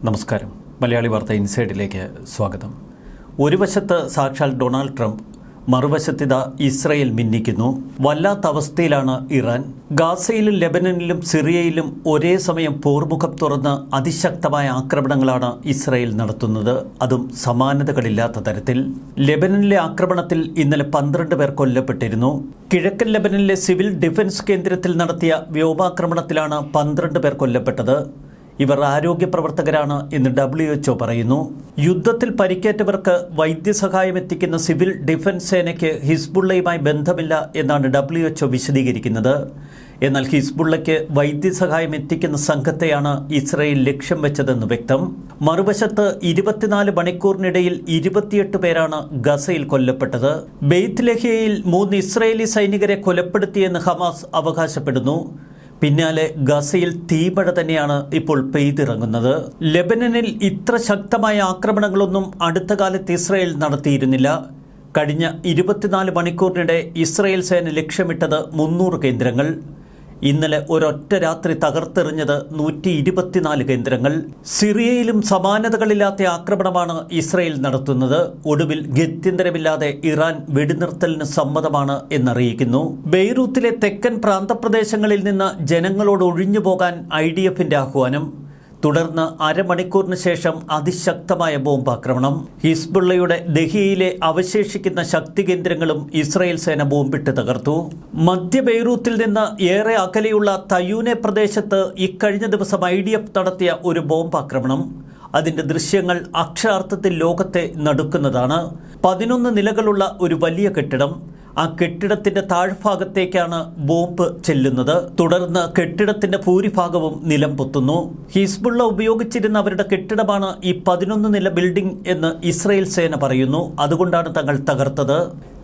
നമസ്കാരം. മലയാളി വാർത്ത ഇൻസൈഡിലേക്ക് സ്വാഗതം. ഒരു വശത്ത് സാക്ഷാൽ ഡൊണാൾഡ് ട്രംപ്, മറുവശത്തിതാ ഇസ്രയേൽ മിന്നിക്കുന്നു. വല്ലാത്ത അവസ്ഥയിലാണ് ഇറാൻ. ഗാസയിലും ലെബനനിലും സിറിയയിലും ഒരേ സമയം പോർമുഖം തുറന്ന് അതിശക്തമായ ആക്രമണങ്ങളാണ് ഇസ്രയേൽ നടത്തുന്നത്. അതും സമാനതകളില്ലാത്ത തരത്തിൽ. ലെബനനിലെ ആക്രമണത്തിൽ ഇന്നലെ 12 പേർ കൊല്ലപ്പെട്ടിരുന്നു. കിഴക്കൻ ലെബനനിലെ സിവിൽ ഡിഫൻസ് കേന്ദ്രത്തിൽ നടത്തിയ വ്യോമാക്രമണത്തിലാണ് 12 പേർ കൊല്ലപ്പെട്ടത്. ഇവർ ആരോഗ്യ പ്രവർത്തകരാണ് എന്ന് WHO പറയുന്നു. യുദ്ധത്തിൽ പരിക്കേറ്റവർക്ക് വൈദ്യസഹായം എത്തിക്കുന്ന സിവിൽ ഡിഫൻസ് സേനയ്ക്ക് ഹിസ്ബുള്ളയുമായി ബന്ധമില്ല എന്നാണ് WHO വിശദീകരിക്കുന്നത്. എന്നാൽ ഹിസ്ബുള്ളയ്ക്ക് വൈദ്യസഹായം എത്തിക്കുന്ന സംഘത്തെയാണ് ഇസ്രയേൽ ലക്ഷ്യം വെച്ചതെന്ന് വ്യക്തം. മറുവശത്ത് 24 മണിക്കൂറിനിടയിൽ 28 പേരാണ് ഗസയിൽ കൊല്ലപ്പെട്ടത്. ബെയ്ത്ത് ലഹിയയിൽ 3 ഇസ്രയേലി സൈനികരെ കൊലപ്പെടുത്തിയെന്ന് ഹമാസ് അവകാശപ്പെടുന്നു. പിന്നാലെ ഗസയിൽ തീമഴ തന്നെയാണ് ഇപ്പോൾ പെയ്തിറങ്ങുന്നത്. ലെബനനിൽ ഇത്ര ശക്തമായ ആക്രമണങ്ങളൊന്നും അടുത്ത കാലത്ത് ഇസ്രയേൽ നടത്തിയിരുന്നില്ല. കഴിഞ്ഞ 24 മണിക്കൂറിനിടെ ഇസ്രയേൽ സേന ലക്ഷ്യമിട്ടത് 300 കേന്ദ്രങ്ങൾ. ഇന്നലെ ഒരൊറ്റ രാത്രി തകർത്തെറിഞ്ഞത് 124 കേന്ദ്രങ്ങൾ. സിറിയയിലും സമാനതകളില്ലാത്ത ആക്രമണമാണ് ഇസ്രയേൽ നടത്തുന്നത്. ഒടുവിൽ ഗത്യന്തരമില്ലാതെ ഇറാൻ വെടിനിർത്തലിന് സമ്മതമാണ് എന്നറിയിക്കുന്നു. ബെയ്റൂത്തിലെ തെക്കൻ പ്രാന്തപ്രദേശങ്ങളിൽ നിന്ന് ജനങ്ങളോട് ഒഴിഞ്ഞുപോകാൻ IDFന്റെ ആഹ്വാനം. തുടർന്ന് അരമണിക്കൂറിന് ശേഷം അതിശക്തമായ ബോംബാക്രമണം. ഹിസ്ബുള്ളയുടെ ദഹിയയിലെ അവശേഷിക്കുന്ന ശക്തി കേന്ദ്രങ്ങളും ഇസ്രായേൽ സേന ബോംബിട്ട് തകർത്തു. മധ്യ ബെയ്റൂത്തിൽ നിന്ന് ഏറെ അകലെയുള്ള തയൂനെ പ്രദേശത്ത് ഇക്കഴിഞ്ഞ ദിവസം IDF നടത്തിയ ഒരു ബോംബാക്രമണം. അതിൻ്റെ ദൃശ്യങ്ങൾ അക്ഷരാർത്ഥത്തിൽ ലോകത്തെ നടുക്കുന്നതാണ്. 11 നിലകളുള്ള ഒരു വലിയ കെട്ടിടം. ആ കെട്ടിടത്തിന്റെ താഴ്ഭാഗത്തേക്കാണ് ബോംബ് ചെല്ലുന്നത്. തുടർന്ന് കെട്ടിടത്തിന്റെ ഭൂരിഭാഗവും നിലം പൊത്തുന്നു. ഹിസ്ബുള്ള ഉപയോഗിച്ചിരുന്ന അവരുടെ കെട്ടിടമാണ് ഈ 11 നില ബിൽഡിംഗ് എന്ന് ഇസ്രായേൽ സേന പറയുന്നു. അതുകൊണ്ടാണ് തങ്ങൾ തകർത്തത്.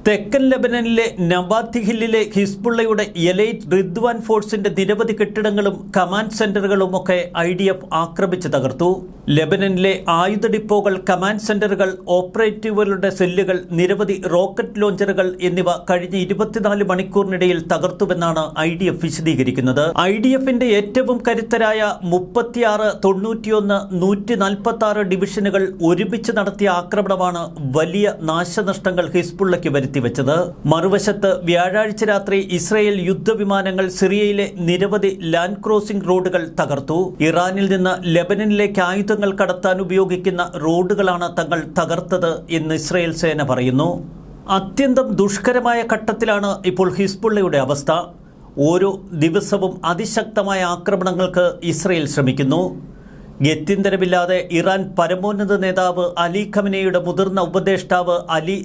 തെക്കൻ ലെബനനിലെ നബാത്തി ഹില്ലിലെ ഹിസ്ബുള്ളയുടെ എലൈറ്റ് റിദ്വാൻ ഫോഴ്സിന്റെ നിരവധി കെട്ടിടങ്ങളും കമാൻഡ് സെന്ററുകളുമൊക്കെ IDF ആക്രമിച്ച് തകർത്തു. ലെബനനിലെ ആയുധ ഡിപ്പോകൾ, കമാൻഡ് സെന്ററുകൾ, ഓപ്പറേറ്റീവുകളുടെ സെല്ലുകൾ, നിരവധി റോക്കറ്റ് ലോഞ്ചറുകൾ എന്നിവ കഴിഞ്ഞ 24 മണിക്കൂറിനിടയിൽ തകർത്തുവെന്നാണ് IDF വിശദീകരിക്കുന്നത്. IDFന്റെ ഏറ്റവും കരുത്തരായ 36, 91, 146 ഡിവിഷനുകൾ ഒരുമിച്ച് നടത്തിയ ആക്രമണമാണ് വലിയ നാശനഷ്ടങ്ങൾ ഹിസ്ബുള്ളയ്ക്ക് വരുത്തിവെച്ചത്. മറുവശത്ത് വ്യാഴാഴ്ച രാത്രി ഇസ്രയേൽ യുദ്ധവിമാനങ്ങൾ സിറിയയിലെ നിരവധി ലാൻഡ് ക്രോസിംഗ് റോഡുകൾ തകർത്തു. ഇറാനിൽ നിന്ന് ലെബനനിലേക്ക് ആയുധങ്ങൾ കടത്താൻ ഉപയോഗിക്കുന്ന റോഡുകളാണ് തങ്ങൾ തകർത്തത് എന്ന് ഇസ്രയേൽ സേന പറയുന്നു. അത്യന്തം ദുഷ്കരമായ ഘട്ടത്തിലാണ് ഇപ്പോൾ ഹിസ്ബുള്ളയുടെ അവസ്ഥ. ഓരോ ദിവസവും അതിശക്തമായ ആക്രമണങ്ങൾക്ക് ഇസ്രയേൽ ശ്രമിക്കുന്നു. ഗത്യന്തരമില്ലാതെ ഇറാൻ പരമോന്നത നേതാവ് അലി ഖമനേയുടെ മുതിർന്ന ഉപദേഷ്ടാവ് അലി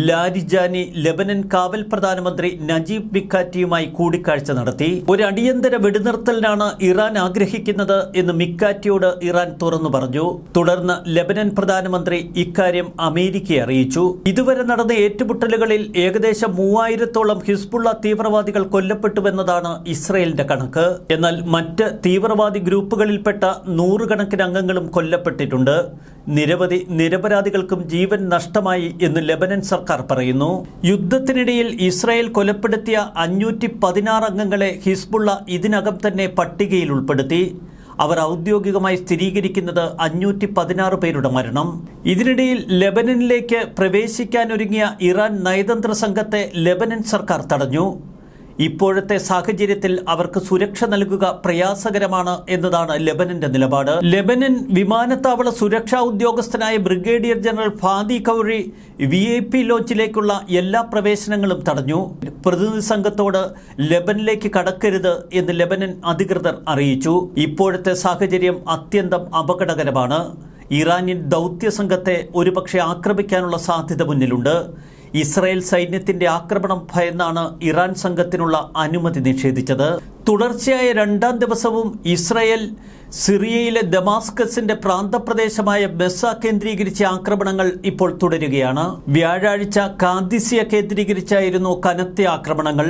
ലാരിജാനി ലെബനൻ കാവൽ പ്രധാനമന്ത്രി നജീബ് മിക്കാറ്റിയുമായി കൂടിക്കാഴ്ച നടത്തി. ഒരു അടിയന്തര വെടിനിർത്തലിനാണ് ഇറാൻ ആഗ്രഹിക്കുന്നത് എന്ന് മിക്കാറ്റിയോട് ഇറാൻ തുറന്നു പറഞ്ഞു. തുടർന്ന് ലെബനൻ പ്രധാനമന്ത്രി ഇക്കാര്യം അമേരിക്കയെ അറിയിച്ചു. ഇതുവരെ നടന്ന ഏറ്റുമുട്ടലുകളിൽ ഏകദേശം 3000-ഓളം ഹിസ്ബുള്ള തീവ്രവാദികൾ കൊല്ലപ്പെട്ടുവെന്നതാണ് ഇസ്രയേലിന്റെ കണക്ക്. എന്നാൽ മറ്റ് തീവ്രവാദി ഗ്രൂപ്പുകളിൽപ്പെട്ട 100 കണക്കിന് അംഗങ്ങളും കൊല്ലപ്പെട്ടിട്ടുണ്ട്. നിരവധി നിരപരാധികൾക്കും ജീവൻ നഷ്ടമായി എന്ന് ലെബനൻ സർക്കാർ പറയുന്നു. യുദ്ധത്തിനിടയിൽ ഇസ്രായേൽ കൊലപ്പെടുത്തിയ 516 അംഗങ്ങളെ ഹിസ്ബുള്ള ഇതിനകം തന്നെ പട്ടികയിൽ ഉൾപ്പെടുത്തി. അവർ ഔദ്യോഗികമായി സ്ഥിരീകരിക്കുന്നത് 516 പേരുടെ മരണം. ഇതിനിടയിൽ ലെബനനിലേക്ക് പ്രവേശിക്കാനൊരുങ്ങിയ ഇറാൻ നയതന്ത്ര സംഘത്തെ ലെബനൻ സർക്കാർ തടഞ്ഞു. ഇപ്പോഴത്തെ സാഹചര്യത്തിൽ അവർക്ക് സുരക്ഷ നൽകുക പ്രയാസകരമാണ് എന്നതാണ് ലെബനന്റെ നിലപാട്. ലെബനൻ വിമാനത്താവള സുരക്ഷാ ഉദ്യോഗസ്ഥനായ brigadier general Fadi cowrie VIP ലോഞ്ചിലേക്കുള്ള എല്ലാ പ്രവേശനങ്ങളും തടഞ്ഞു. പ്രതിനിധി സംഘത്തോട് ലെബനിലേക്ക് കടക്കരുത് എന്ന് ലെബനൻ അധികൃതർ അറിയിച്ചു. ഇപ്പോഴത്തെ സാഹചര്യം അത്യന്തം അപകടകരമാണ്. ഇറാനിയൻ ദൗത്യ സംഘത്തെ ഒരുപക്ഷെ ആക്രമിക്കാനുള്ള സാധ്യത മുന്നിലുണ്ട്. ഇസ്രായേൽ സൈന്യത്തിന്റെ ആക്രമണം ഭയന്നാണ് ഇറാൻ സംഘത്തിനുള്ള അനുമതി നിഷേധിച്ചത്. തുടർച്ചയായ 2ാം ദിവസവും ഇസ്രായേൽ സിറിയയിലെ ദമാസ്കസിന്റെ പ്രാന്തപ്രദേശമായ മെസ്സ കേന്ദ്രീകരിച്ച ആക്രമണങ്ങൾ ഇപ്പോൾ തുടരുകയാണ്. വ്യാഴാഴ്ച കാദിസിയ കേന്ദ്രീകരിച്ചായിരുന്നു കനത്ത ആക്രമണങ്ങൾ.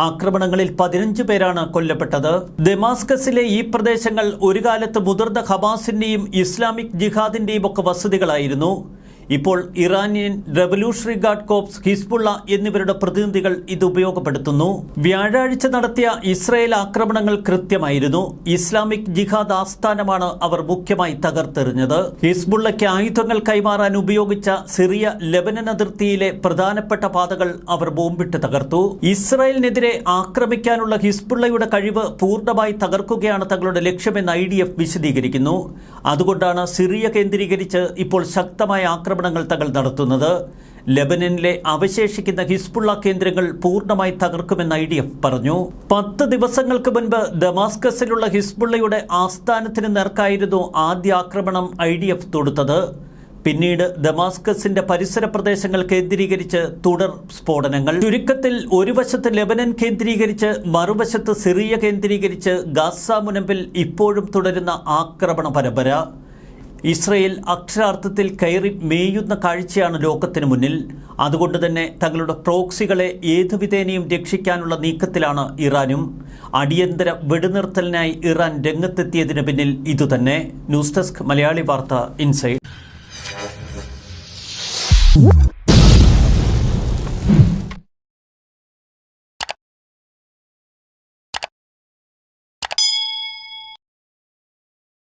ആക്രമണങ്ങളിൽ 15 പേരാണ് കൊല്ലപ്പെട്ടത്. ദമാസ്കസിലെ ഈ പ്രദേശങ്ങൾ ഒരു കാലത്ത് മുതിർന്ന ഹമാസിന്റെയും ഇസ്ലാമിക് ജിഹാദിന്റെയും ഒക്കെ വസതികളായിരുന്നു. ഇപ്പോൾ Iranian revolutionary guard corps, Hezbollah എന്നിവരുടെ പ്രതിനിധികൾ ഇത് ഉപയോഗപ്പെടുത്തുന്നു. വ്യാഴാഴ്ച നടത്തിയ ഇസ്രായേൽ ആക്രമണങ്ങൾ കൃത്യമായിരുന്നു. ഇസ്ലാമിക് ജിഹാദ് ആസ്ഥാനമാണ് അവർ മുഖ്യമായി തകർത്തെറിഞ്ഞത്. ഹിസ്ബുള്ളയ്ക്ക് ആയുധങ്ങൾ കൈമാറാൻ ഉപയോഗിച്ച സിറിയ ലെബനൻ അതിർത്തിയിലെ പ്രധാനപ്പെട്ട പാതകൾ അവർ ബോംബിട്ട് തകർത്തു. ഇസ്രായേലിനെതിരെ ആക്രമിക്കാനുള്ള ഹിസ്ബുള്ളയുടെ കഴിവ് പൂർണ്ണമായി തകർക്കുകയാണ് തങ്ങളുടെ ലക്ഷ്യമെന്ന് IDF വിശദീകരിക്കുന്നു. അതുകൊണ്ടാണ് സിറിയ കേന്ദ്രീകരിച്ച് ഇപ്പോൾ ശക്തമായ ആക്രമണങ്ങൾ തങ്ങൾ നടത്തുന്നത്. ലെബനനിലെ അവശേഷിക്കുന്ന ഹിസ്ബുള്ള കേന്ദ്രങ്ങൾ പൂർണ്ണമായി തകർക്കുമെന്ന് IDF പറഞ്ഞു. 10 ദിവസങ്ങൾക്ക് മുൻപ് ദമാസ്കസിലുള്ള ഹിസ്ബുള്ളയുടെ ആസ്ഥാനത്തിന് നേർക്കായിരുന്നു ആദ്യ ആക്രമണം IDF തൊടുത്തത്. പിന്നീട് ദമാസ്കസിന്റെ പരിസര പ്രദേശങ്ങൾ കേന്ദ്രീകരിച്ച് തുടർ സ്ഫോടനങ്ങൾ. ചുരുക്കത്തിൽ ഒരു വശത്ത് ലെബനൻ കേന്ദ്രീകരിച്ച് മറുവശത്ത് സിറിയ കേന്ദ്രീകരിച്ച് ഗാസ മുനമ്പിൽ ഇപ്പോഴും തുടരുന്ന ആക്രമണ പരമ്പര. ഇസ്രയേൽ അക്ഷരാർത്ഥത്തിൽ കയറി മേയുന്ന കാഴ്ചയാണ് ലോകത്തിന് മുന്നിൽ. അതുകൊണ്ട് തന്നെ തങ്ങളുടെ പ്രോക്സികളെ ഏതുവിധേനയും രക്ഷിക്കാനുള്ള നീക്കത്തിലാണ് ഇറാനും. അടിയന്തര വെടിനിർത്തലിനായി ഇറാൻ രംഗത്തെത്തിയതിന് പിന്നിൽ ഇതുതന്നെ. ന്യൂസ് ഡെസ്ക് മലയാളി വാർത്ത ഇൻസൈഡ്.